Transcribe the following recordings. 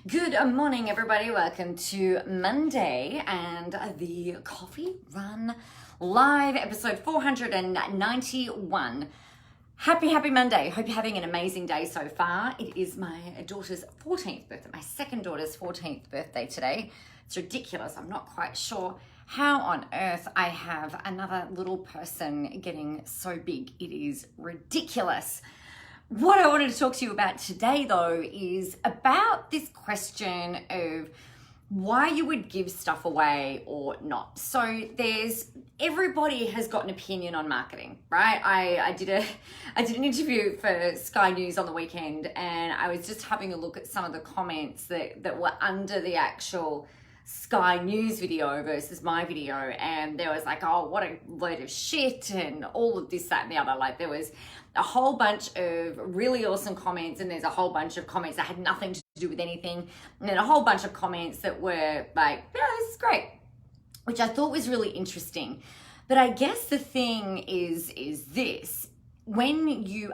Good morning, everybody. Welcome to Monday and the Coffee Run Live, episode 491. Happy Monday. Hope you're having an amazing day so far. It is my daughter's 14th birthday, my second daughter's 14th birthday today. It's ridiculous. I'm not quite sure how on earth I have another little person getting so big. It is ridiculous. What I wanted to talk to you about today, though, is about this question of why you would give stuff away or not. So everybody has got an opinion on marketing, right? I did an interview for Sky News on the weekend, and I was just having a look at some of the comments that were under the actual Sky News video versus my video, and there was like, oh, what a load of shit and all of this, that, and the other. Like, there was a whole bunch of really awesome comments, and there's a whole bunch of comments that had nothing to do with anything, and then a whole bunch of comments that were like, yeah, this is great, which I thought was really interesting. But I guess the thing is this: when you're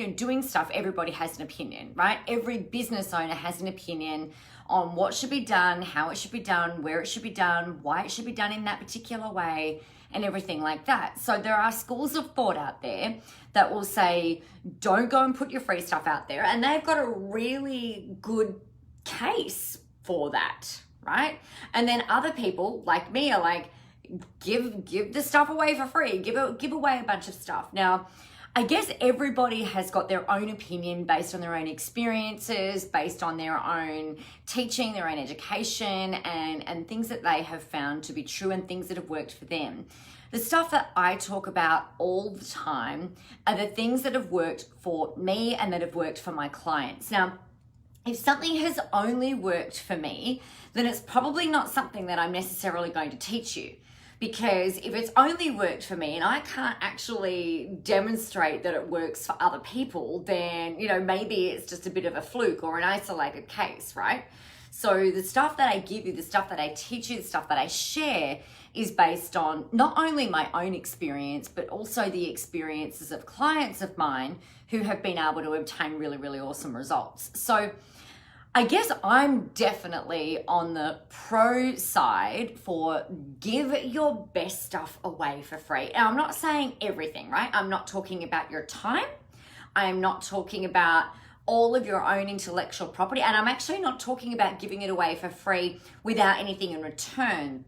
doing stuff, everybody has an opinion, right? Every business owner has an opinion on what should be done, how it should be done, where it should be done, why it should be done in that particular way, and everything like that. So there are schools of thought out there that will say, don't go and put your free stuff out there. And they've got a really good case for that, right? And then other people like me are like, give the stuff away for free, give away a bunch of stuff. Now, I guess everybody has got their own opinion based on their own experiences, based on their own teaching, their own education, and things that they have found to be true and things that have worked for them. The stuff that I talk about all the time are the things that have worked for me and that have worked for my clients. Now, if something has only worked for me, then it's probably not something that I'm necessarily going to teach you. Because if it's only worked for me and I can't actually demonstrate that it works for other people, then, maybe it's just a bit of a fluke or an isolated case, right? So the stuff that I give you, the stuff that I teach you, the stuff that I share is based on not only my own experience, but also the experiences of clients of mine who have been able to obtain really, really awesome results. So I guess I'm definitely on the pro side for give your best stuff away for free. Now, I'm not saying everything, right? I'm not talking about your time. I'm not talking about all of your own intellectual property. And I'm actually not talking about giving it away for free without anything in return,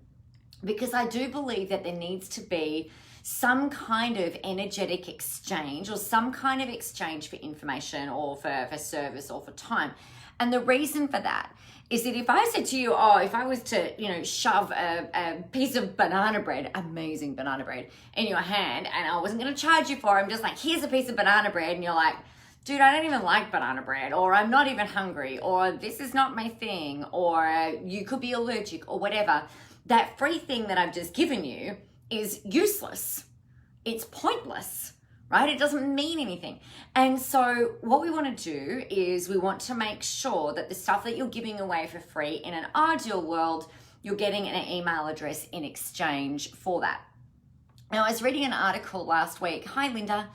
because I do believe that there needs to be some kind of energetic exchange or some kind of exchange for information or for service or for time. And the reason for that is that if I said to you, if I was to, shove a piece of banana bread, amazing banana bread, in your hand, and I wasn't going to charge you for it, I'm just like, here's a piece of banana bread, and you're like, dude, I don't even like banana bread, or I'm not even hungry, or this is not my thing, or you could be allergic, or whatever. That free thing that I've just given you is useless. It's pointless. Right? It doesn't mean anything. And so what we want to do is we want to make sure that the stuff that you're giving away for free in an ideal world, you're getting an email address in exchange for that. Now, I was reading an article last week. Hi, Linda.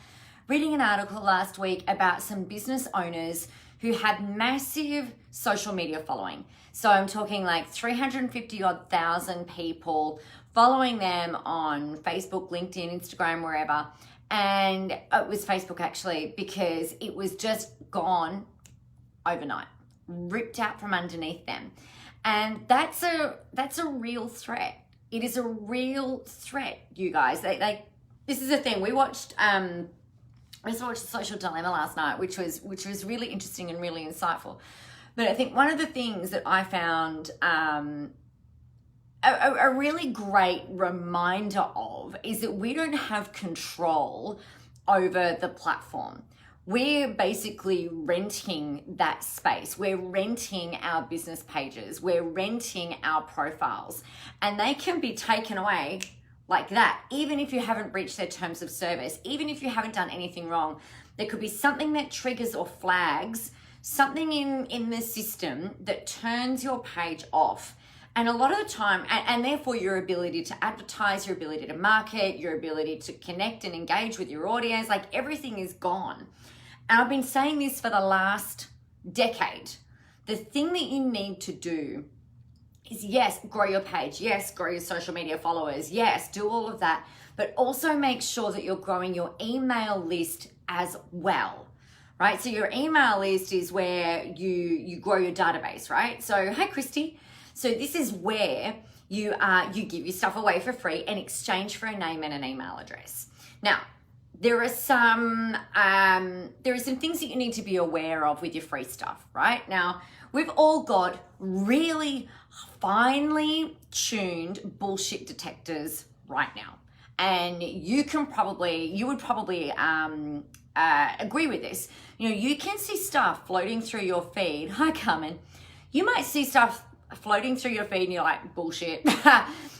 Reading an article last week about some business owners who had massive social media following. So I'm talking like 350,000 people following them on Facebook, LinkedIn, Instagram, wherever. And it was Facebook actually, because it was just gone overnight, ripped out from underneath them. And that's a real threat. It is a real threat, you guys. This is a thing. We watched The Social Dilemma last night, which was really interesting and really insightful. But I think one of the things that I found a really great reminder of is that we don't have control over the platform. We're basically renting that space. We're renting our business pages. We're renting our profiles, and they can be taken away like that. Even if you haven't breached their terms of service, even if you haven't done anything wrong, there could be something that triggers or flags something in the system that turns your page off. And a lot of the time, and therefore your ability to advertise, your ability to market, your ability to connect and engage with your audience, like everything is gone. And I've been saying this for the last decade, The thing that you need to do is, yes, grow your page. Yes, grow your social media followers. Yes, do all of that. But also make sure that you're growing your email list as well, right? So your email list is where you grow your database, right? So, hi, Christy. So this is where you give your stuff away for free in exchange for a name and an email address. Now, there are some things that you need to be aware of with your free stuff, right? Now, we've all got really finely tuned bullshit detectors right now. And you would probably agree with this. You know, you can see stuff floating through your feed. Hi, Carmen. You might see stuff floating through your feed and you're like, bullshit.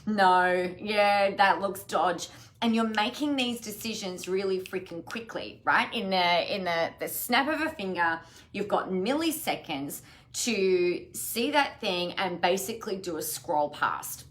No, yeah, that looks dodge. And you're making these decisions really freaking quickly, right? In the snap of a finger, you've got milliseconds to see that thing and basically do a scroll past.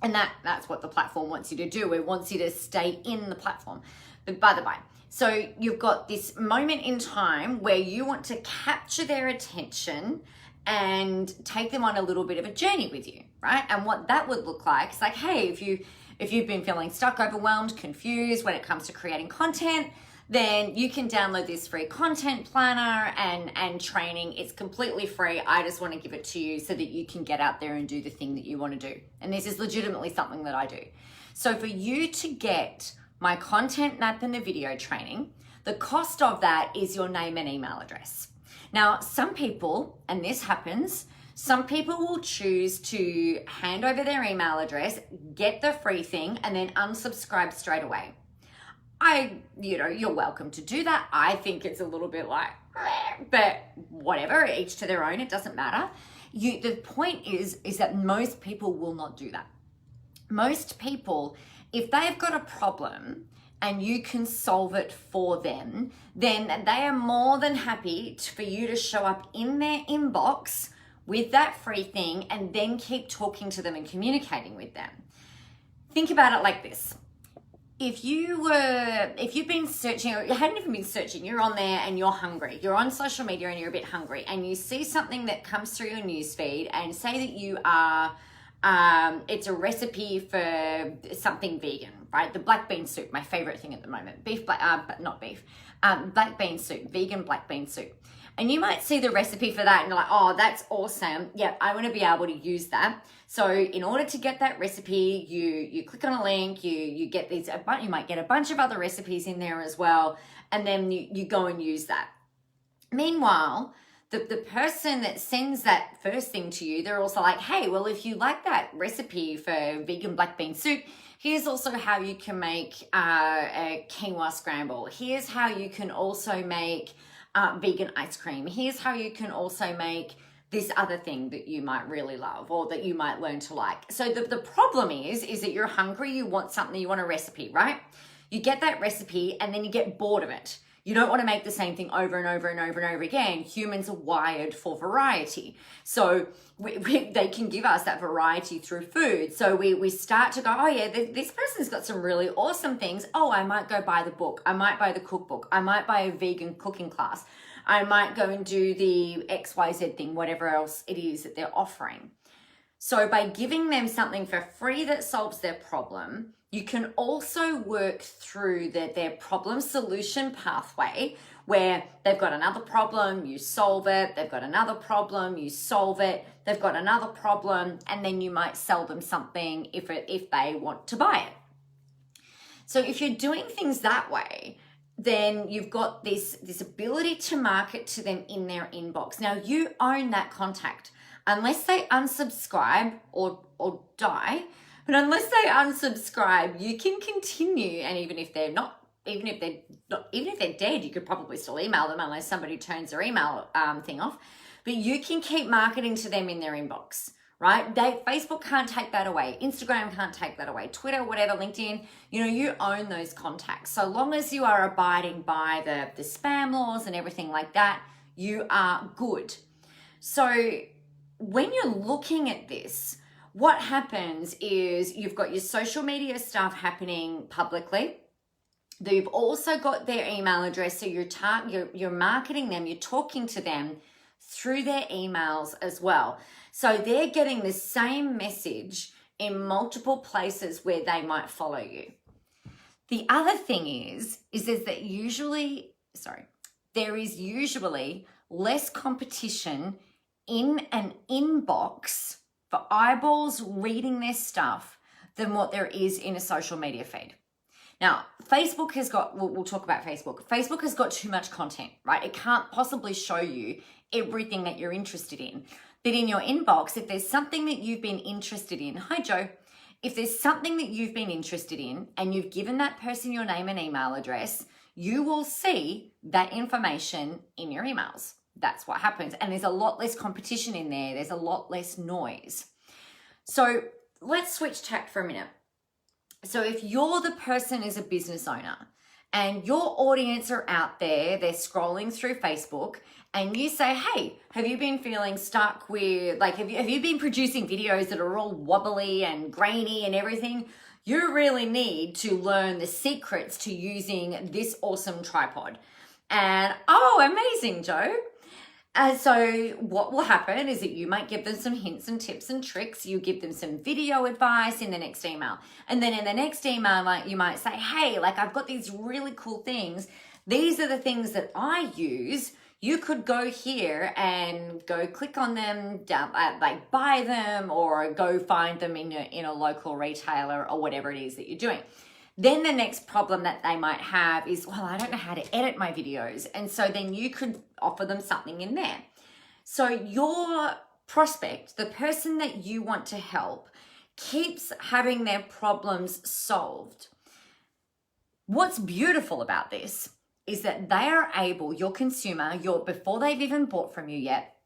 And that's what the platform wants you to do. It wants you to stay in the platform. But by the by, so you've got this moment in time where you want to capture their attention and take them on a little bit of a journey with you, right? And what that would look like is like, hey, if you've been feeling stuck, overwhelmed, confused when it comes to creating content, then you can download this free content planner and training. It's completely free. I just want to give it to you so that you can get out there and do the thing that you want to do. And this is legitimately something that I do. So for you to get my content map and the video training, the cost of that is your name and email address. Now, some people, and this happens, some people will choose to hand over their email address, get the free thing, and then unsubscribe straight away. You're welcome to do that. I think it's a little bit like, but whatever, each to their own, it doesn't matter. The point is that most people will not do that. Most people, if they've got a problem and you can solve it for them, then they are more than happy for you to show up in their inbox with that free thing and then keep talking to them and communicating with them. Think about it like this. If you've been searching, or you hadn't even been searching, you're on there and you're hungry, you're on social media and you're a bit hungry, and you see something that comes through your newsfeed and say that you are, it's a recipe for something vegan, right? The black bean soup, my favorite thing at the moment, black bean soup, vegan black bean soup. And you might see the recipe for that and you're like, oh, that's awesome. Yeah, I want to be able to use that. So in order to get that recipe, you click on a link, you get these, you might get a bunch of other recipes in there as well. And then you go and use that. Meanwhile, the person that sends that first thing to you, they're also like, hey, well, if you like that recipe for vegan black bean soup, here's also how you can make a quinoa scramble. Here's how you can also make vegan ice cream. Here's how you can also make this other thing that you might really love or that you might learn to like. So the problem is that you're hungry, you want something, you want a recipe, right? You get that recipe and then you get bored of it. You don't want to make the same thing over and over and over and over again. Humans are wired for variety. So they can give us that variety through food. So we start to go, oh yeah, this person's got some really awesome things. Oh, I might go buy the book. I might buy the cookbook. I might buy a vegan cooking class. I might go and do the XYZ thing, whatever else it is that they're offering. So by giving them something for free that solves their problem, you can also work through their problem solution pathway where they've got another problem, you solve it, they've got another problem, you solve it, they've got another problem, and then you might sell them something if they want to buy it. So if you're doing things that way, then you've got this ability to market to them in their inbox. Now you own that contact. Unless they unsubscribe or die, but unless they unsubscribe, you can continue. And even if they're dead, you could probably still email them unless somebody turns their email thing off. But you can keep marketing to them in their inbox, right? Facebook can't take that away. Instagram can't take that away. Twitter, whatever, LinkedIn, you own those contacts. So long as you are abiding by the spam laws and everything like that, you are good. So when you're looking at this, what happens is you've got your social media stuff happening publicly. You've also got their email address, so you're marketing them, you're talking to them through their emails as well. So they're getting the same message in multiple places where they might follow you. The other thing is that there is usually less competition in an inbox for eyeballs reading their stuff than what there is in a social media feed. Now, Facebook has got, we'll talk about Facebook. Facebook has got too much content, right? It can't possibly show you everything that you're interested in. But in your inbox, if there's something that you've been interested in, hi Joe, if there's something that you've been interested in and you've given that person your name and email address, you will see that information in your emails. That's what happens. And there's a lot less competition in there. There's a lot less noise. So let's switch tack for a minute. So if you're the person as a business owner and your audience are out there, they're scrolling through Facebook and you say, hey, have you been feeling stuck with, like, have you been producing videos that are all wobbly and grainy and everything? You really need to learn the secrets to using this awesome tripod. And, oh, amazing, Joe. So what will happen is that you might give them some hints and tips and tricks. You give them some video advice in the next email. And then in the next email, you might say, hey, like I've got these really cool things. These are the things that I use. You could go here and go click on them, like buy them or go find them in a local retailer or whatever it is that you're doing. Then the next problem that they might have is, well, I don't know how to edit my videos. And so then you could offer them something in there. So your prospect, the person that you want to help, keeps having their problems solved. What's beautiful about this is that they are able, your consumer, before they've even bought from you yet,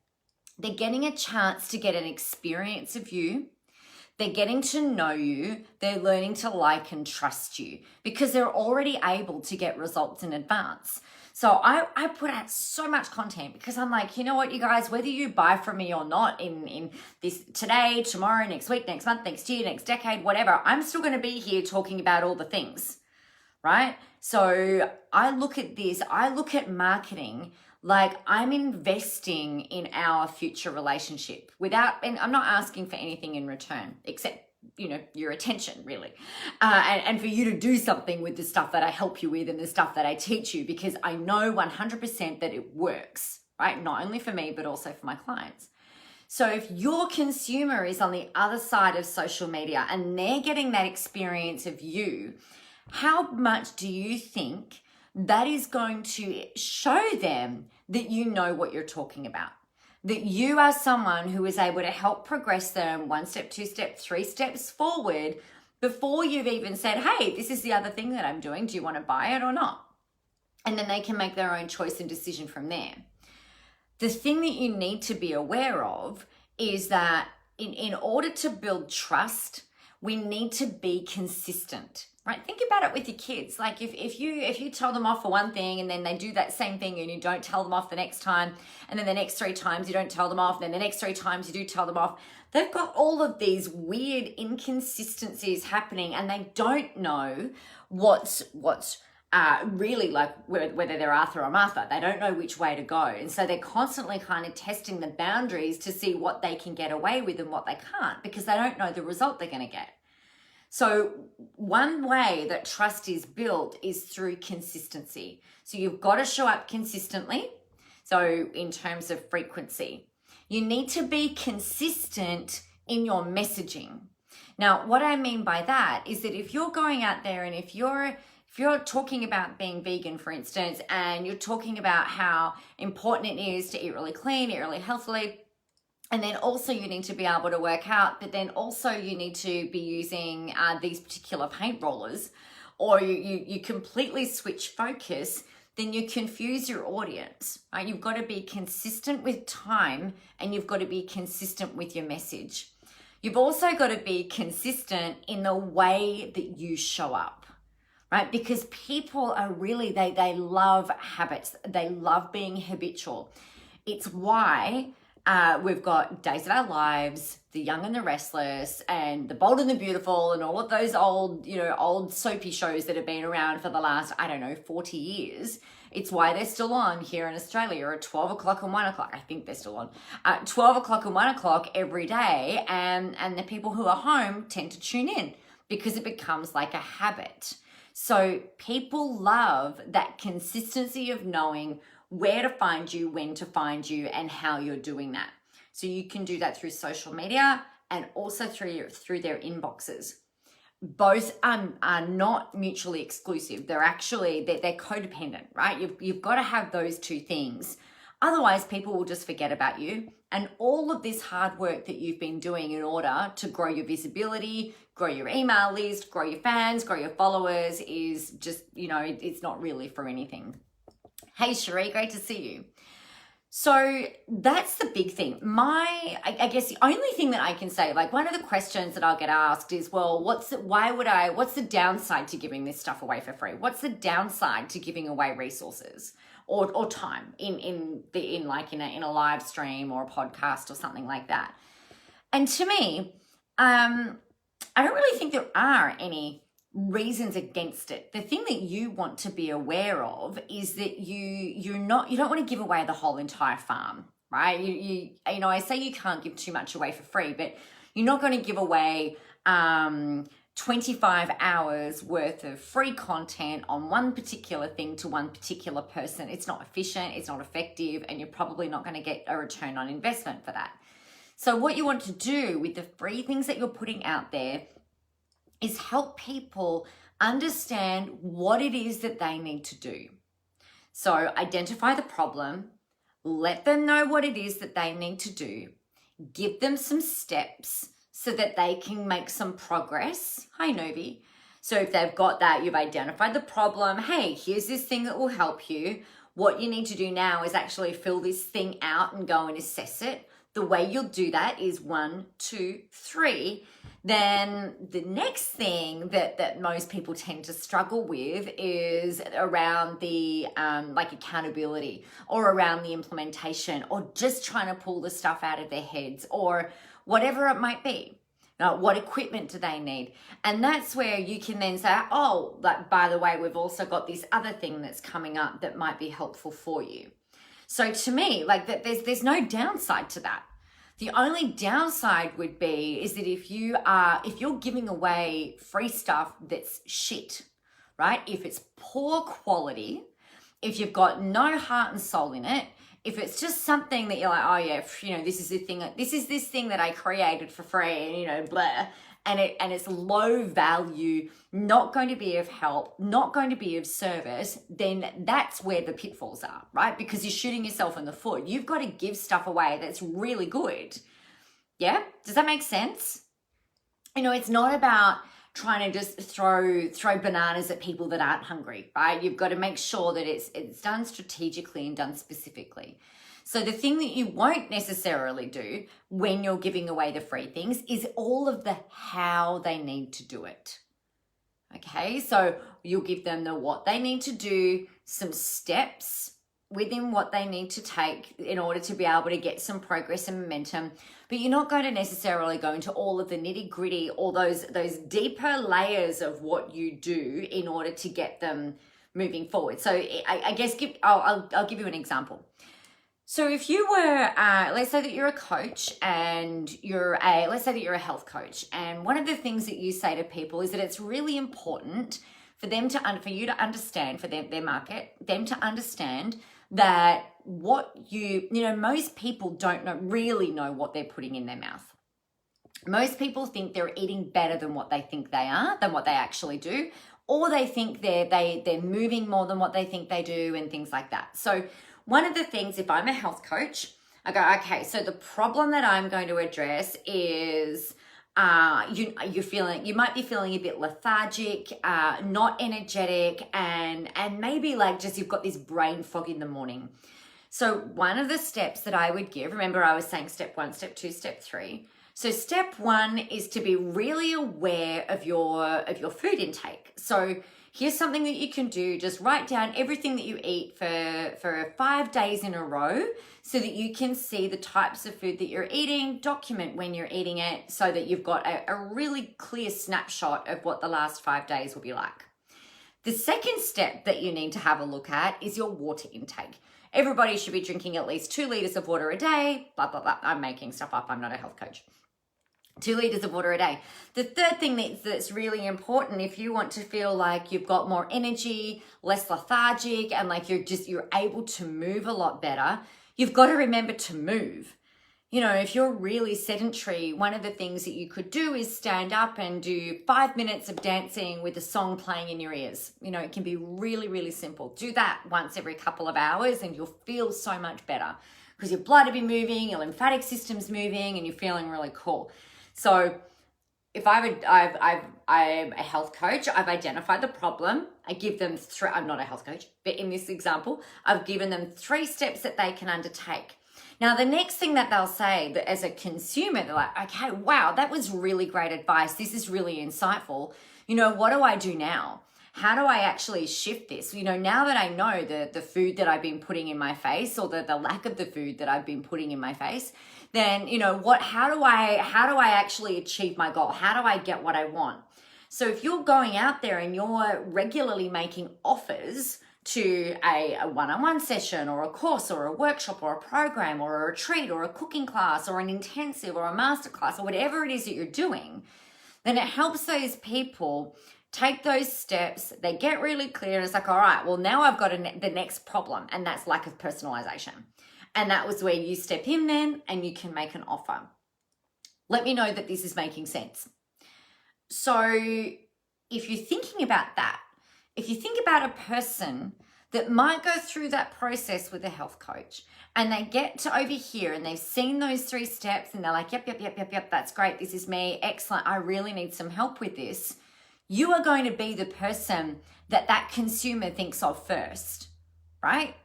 they're getting a chance to get an experience of you. They're getting to know you. They're learning to like and trust you because they're already able to get results in advance. So I put out so much content because I'm like, you know what, you guys, whether you buy from me or not in this today, tomorrow, next week, next month, next year, next decade, whatever, I'm still going to be here talking about all the things, right? So I look at this, I look at marketing like I'm investing in our future relationship and I'm not asking for anything in return except, your attention really. And for you to do something with the stuff that I help you with and the stuff that I teach you, because I know 100% that it works, right? Not only for me, but also for my clients. So if your consumer is on the other side of social media and they're getting that experience of you, how much do you think that is going to show them that you know what you're talking about? That you are someone who is able to help progress them 1 step, 2 step, 3 steps forward before you've even said, hey, this is the other thing that I'm doing. Do you want to buy it or not? And then they can make their own choice and decision from there. The thing that you need to be aware of is that in order to build trust, we need to be consistent. Right? Think about it with your kids. Like if you tell them off for one thing and then they do that same thing and you don't tell them off the next time, and then the next 3 times you don't tell them off, and then the next 3 times you do tell them off, they've got all of these weird inconsistencies happening and they don't know what's really like whether they're Arthur or Martha. They don't know which way to go. And so they're constantly kind of testing the boundaries to see what they can get away with and what they can't, because they don't know the result they're going to get. So one way that trust is built is through consistency. So you've got to show up consistently. So in terms of frequency, you need to be consistent in your messaging. Now, what I mean by that is that if you're going out there and if you're talking about being vegan, for instance, and you're talking about how important it is to eat really clean, eat really healthily, and then also you need to be able to work out, but then also you need to be using these particular paint rollers, or you completely switch focus, then you confuse your audience, right? You've got to be consistent with time and you've got to be consistent with your message. You've also got to be consistent in the way that you show up, right? Because people are really, they love habits. They love being habitual. It's why we've got Days of Our Lives, The Young and the Restless, and The Bold and the Beautiful, and all of those old soapy shows that have been around for the last, 40 years, It's why they're still on here in Australia at 12 o'clock and 1 o'clock. I think they're still on at 12 o'clock and 1 o'clock every day. And the people who are home tend to tune in because it becomes like a habit. So people love that consistency of knowing where to find you, when to find you, and how you're doing that. So you can do that through social media and also through their inboxes. Both are not mutually exclusive. They're codependent, right? You've got to have those two things. Otherwise, people will just forget about you. And all of this hard work that you've been doing in order to grow your visibility, grow your email list, grow your fans, grow your followers is just, it's not really for anything. Hey, Cherie, great to see you. So that's the big thing. I guess the only thing that I can say, like one of the questions that I'll get asked is, well, what's the downside to giving this stuff away for free? What's the downside to giving away resources or time in a live stream or a podcast or something like that? And to me, I don't really think there are any reasons against it. The thing that you want to be aware of is that you don't want to give away the whole entire farm, right? I say you can't give too much away for free, but you're not going to give away 25 hours worth of free content on one particular thing to one particular person. It's not efficient, it's not effective, and you're probably not going to get a return on investment for that. So what you want to do with the free things that you're putting out there is help people understand what it is that they need to do. So identify the problem, let them know what it is that they need to do, give them some steps so that they can make some progress. Hi, Novi. So if they've got that, you've identified the problem. Hey, here's this thing that will help you. What you need to do now is actually fill this thing out and go and assess it. The way you'll do that is 1, 2, 3. Then the next thing that most people tend to struggle with is around the accountability or around the implementation or just trying to pull the stuff out of their heads or whatever it might be. What equipment do they need? And that's where you can then say, oh, by the way, we've also got this other thing that's coming up that might be helpful for you. So to me, there's no downside to that. The only downside would be is that if you're giving away free stuff that's shit, right? If it's poor quality, if you've got no heart and soul in it, if it's just something that you're like, oh yeah, this is this thing that I created for free and blah, and it's low value, not going to be of help, not going to be of service, then that's where the pitfalls are, right? Because you're shooting yourself in the foot. You've got to give stuff away that's really good. Yeah? Does that make sense? It's not about trying to just throw bananas at people that aren't hungry, right? You've got to make sure that it's done strategically and done specifically. So the thing that you won't necessarily do when you're giving away the free things is all of the how they need to do it. Okay, so you'll give them the what they need to do, some steps within what they need to take in order to be able to get some progress and momentum, but you're not going to necessarily go into all of the nitty gritty or those deeper layers of what you do in order to get them moving forward. So I guess I'll give you an example. So if you were, let's say that you're a coach and let's say that you're a health coach, and one of the things that you say to people is that it's really important for you to understand, for their market, them to understand that most people don't really know what they're putting in their mouth. Most people think they're eating better than what they think they are, than what they actually do, or they think they're moving more than what they think they do and things like that. So one of the things, if I'm a health coach, I go, okay, so the problem that I'm going to address is you might be feeling a bit lethargic, not energetic, and maybe just you've got this brain fog in the morning. So one of the steps that I would give, remember I was saying step 1, step 2, step 3. So step 1 is to be really aware of your food intake. So here's something that you can do. Just write down everything that you eat for 5 days in a row so that you can see the types of food that you're eating, document when you're eating it so that you've got a really clear snapshot of what the last 5 days will be like. The second step that you need to have a look at is your water intake. Everybody should be drinking at least 2 liters of water a day, blah, blah, blah. I'm making stuff up. I'm not a health coach. 2 liters of water a day. The third thing that's really important, if you want to feel like you've got more energy, less lethargic, and like you're able to move a lot better, you've got to remember to move. You know, if you're really sedentary, one of the things that you could do is stand up and do 5 minutes of dancing with a song playing in your ears. You know, it can be really, really simple. Do that once every couple of hours and you'll feel so much better because your blood will be moving, your lymphatic system's moving, and you're feeling really cool. So if I'm a health coach, I've identified the problem. I give them I'm not a health coach, but in this example, I've given them 3 steps that they can undertake. Now, the next thing that they'll say that as a consumer, they're like, okay, wow, that was really great advice. This is really insightful. You know, what do I do now? How do I actually shift this? You know, now that I know the food that I've been putting in my face or the lack of the food that I've been putting in my face, then, you know, how do I actually achieve my goal? How do I get what I want? So if you're going out there and you're regularly making offers to a one-on-one session or a course or a workshop or a program or a retreat or a cooking class or an intensive or a master class or whatever it is that you're doing, then it helps those people take those steps. They get really clear and it's like, all right, well, now I've got the next problem, and that's lack of personalization. And that was where you step in then and you can make an offer. Let me know that this is making sense. So if you're thinking about that, if you think about a person that might go through that process with a health coach and they get to over here and they've seen those 3 steps and they're like, yep, that's great. This is me. Excellent. I really need some help with this. You are going to be the person that consumer thinks of first, right?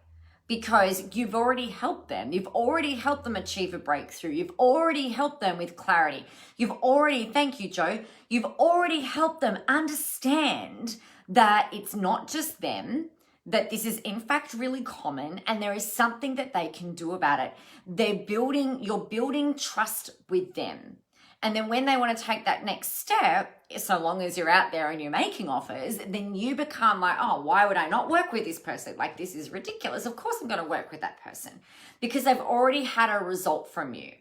Because you've already helped them. You've already helped them achieve a breakthrough. You've already helped them with clarity. Thank you, Joe. You've already helped them understand that it's not just them, that this is in fact really common and there is something that they can do about it. You're building trust with them. And then when they want to take that next step, so long as you're out there and you're making offers, then you become like, oh, why would I not work with this person? Like, this is ridiculous. Of course I'm going to work with that person because they've already had a result from you.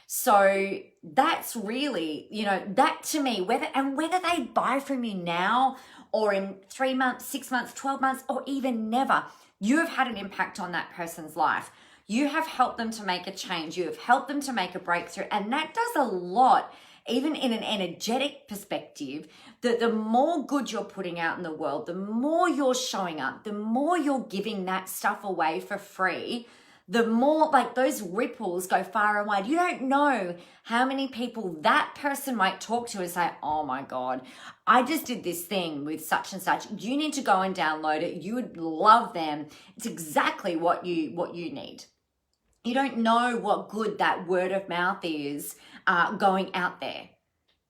So that's really, you know, that to me, whether they buy from you now or in 3 months, 6 months, 12 months, or even never, you have had an impact on that person's life. You have helped them to make a change. You have helped them to make a breakthrough. And that does a lot, even in an energetic perspective, that the more good you're putting out in the world, the more you're showing up, the more you're giving that stuff away for free, the more like those ripples go far and wide. You don't know how many people that person might talk to and say, oh my God, I just did this thing with such and such. You need to go and download it. You would love them. It's exactly what you need. You don't know what good that word of mouth is going out there,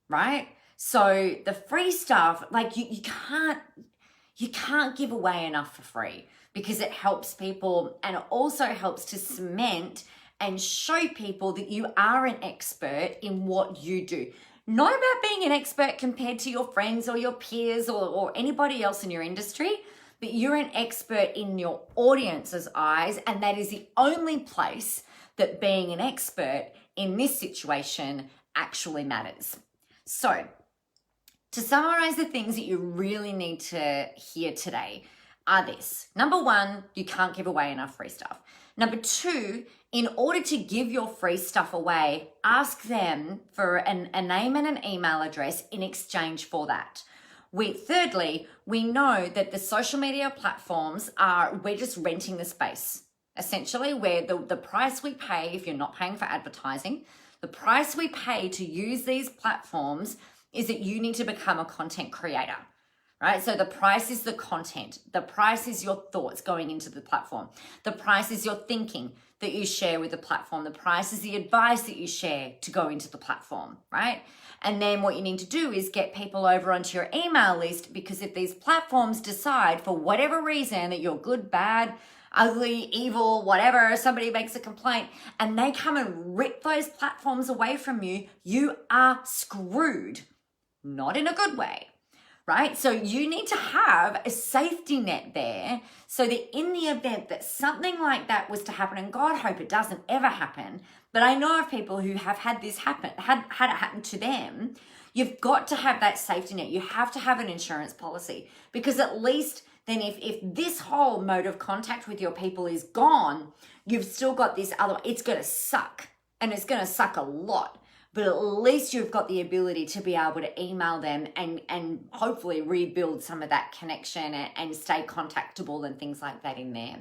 right? So the free stuff, like you can't give away enough for free because it helps people and it also helps to cement and show people that you are an expert in what you do. Not about being an expert compared to your friends or your peers or anybody else in your industry, but you're an expert in your audience's eyes, and that is the only place that being an expert in this situation actually matters. So, to summarize the things that you really need to hear today are this. Number 1, you can't give away enough free stuff. Number 2, in order to give your free stuff away, ask them for a name and an email address in exchange for that. Thirdly, we know that the social media platforms we're just renting the space. Essentially, where the price we pay, if you're not paying for advertising, the price we pay to use these platforms is that you need to become a content creator, right? So the price is the content. The price is your thoughts going into the platform. The price is your thinking that you share with the platform. The price is the advice that you share to go into the platform, right? And then what you need to do is get people over onto your email list, because if these platforms decide for whatever reason that you're good, bad, ugly, evil, whatever, somebody makes a complaint and they come and rip those platforms away from you, you are screwed. Not in a good way, right? So you need to have a safety net there so that in the event that something like that was to happen, and God hope it doesn't ever happen, but I know of people who have had this happen, had it happen to them. You've got to have that safety net. You have to have an insurance policy, because at least then if this whole mode of contact with your people is gone, you've still got this other, it's going to suck, and it's going to suck a lot. But at least you've got the ability to be able to email them and hopefully rebuild some of that connection and stay contactable and things like that in there.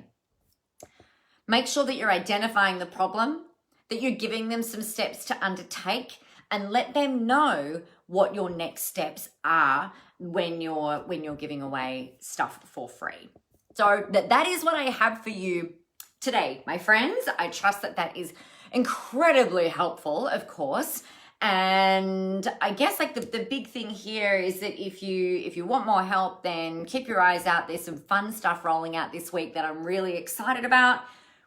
Make sure that you're identifying the problem, that you're giving them some steps to undertake, and let them know what your next steps are when you're giving away stuff for free. So that is what I have for you today, my friends. I trust that is incredibly helpful, of course. And I guess like the big thing here is that if you want more help, then keep your eyes out. There's some fun stuff rolling out this week that I'm really excited about.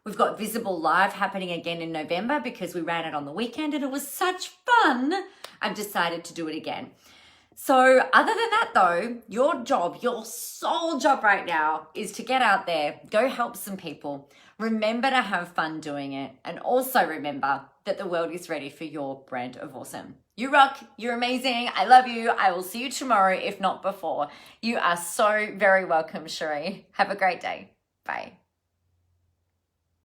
We've got Visible Live happening again in November because we ran it on the weekend and it was such fun. I've decided to do it again. So other than that though, your job, your sole job right now is to get out there, go help some people. Remember to have fun doing it. And also remember that the world is ready for your brand of awesome. You rock. You're amazing. I love you. I will see you tomorrow, if not before. You are so very welcome, Cherie. Have a great day. Bye.